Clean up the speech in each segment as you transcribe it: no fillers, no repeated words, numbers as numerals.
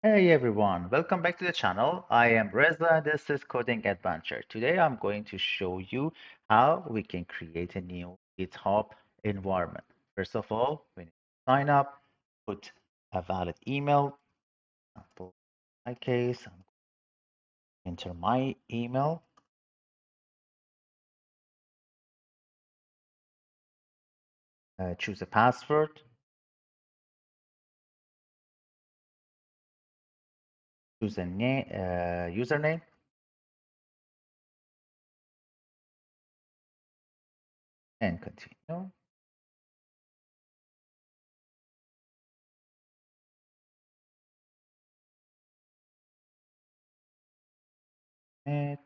Hey everyone, welcome back to the channel. I am Reza and this is Coding Adventure. Today I'm going to show you how we can create a new GitHub environment. First of all, we need to sign up, put a valid email. For my case, I'm going to enter my email, choose a password, choose a username, and continue. It,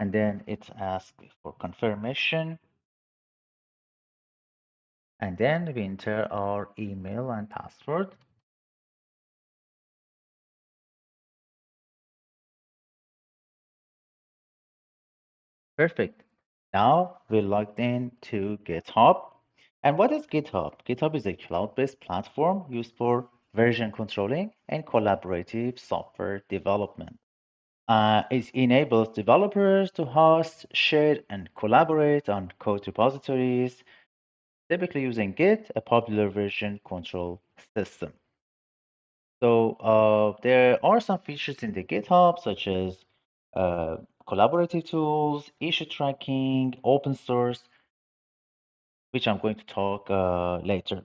and then it's asked for confirmation. And then we enter our email and password. Perfect. Now we're logged in to GitHub. And what is GitHub? GitHub is a cloud-based platform used for version controlling and collaborative software development. It enables developers to host, share, and collaborate on code repositories, typically using Git, a popular version control system. So there are some features in the GitHub, such as uh, collaborative tools, issue tracking, open source, which I'm going to talk later.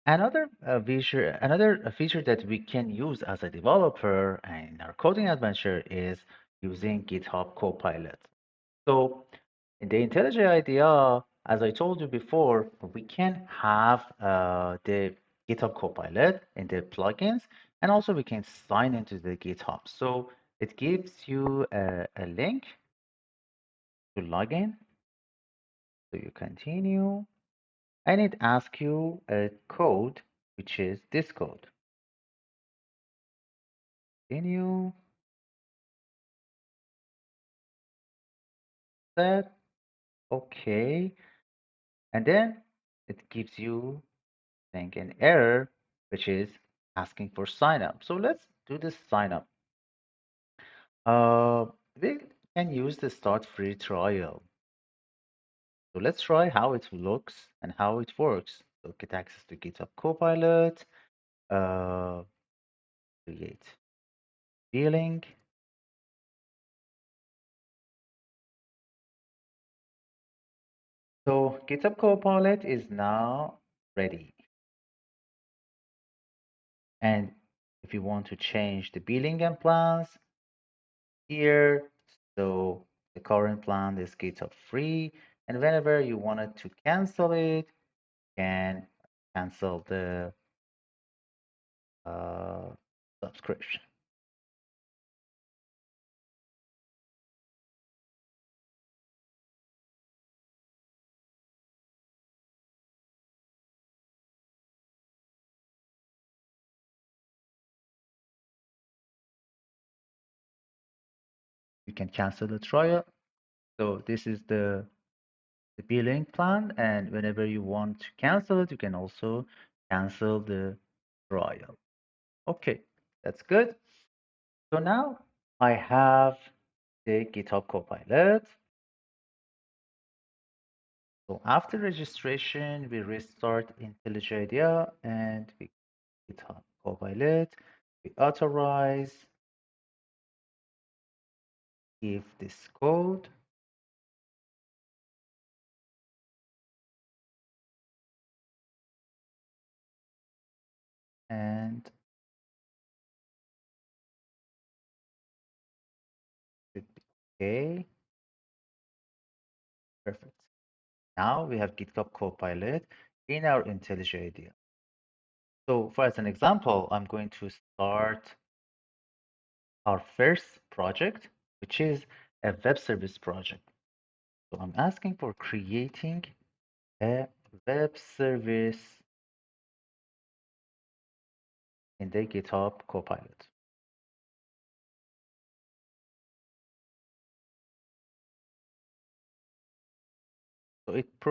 Another feature that we can use as a developer in our coding adventure is using GitHub Copilot. So in the IntelliJ idea, as I told you before, we can have the GitHub Copilot in the plugins, and also we can sign into the GitHub. So it gives you a link to log in. So you continue, and it asks you a code, which is this code. Continue, set, okay, and then it gives you think an error, which is asking for sign up. So let's do this sign up. Uh, we can use the start free trial. So let's try how it looks and how it works. So get access to GitHub Copilot, uh, create billing. So GitHub Copilot is now ready. And if you want to change the billing and plans here, so the current plan is GitHub free. And whenever you wanted to cancel it, can cancel the uh, subscription. You can cancel the trial. So this is the billing plan, and whenever you want to cancel it, you can also cancel the trial. Okay, that's good. So now I have the GitHub Copilot. So after registration, we restart IntelliJ IDEA and we GitHub Copilot. We authorize, give this code, and should be okay. Perfect. Now we have GitHub Copilot in our IntelliJ IDEA. So for as an example, I'm going to start our first project, which is a web service project. So I'm asking for creating a web service in the GitHub Copilot. So it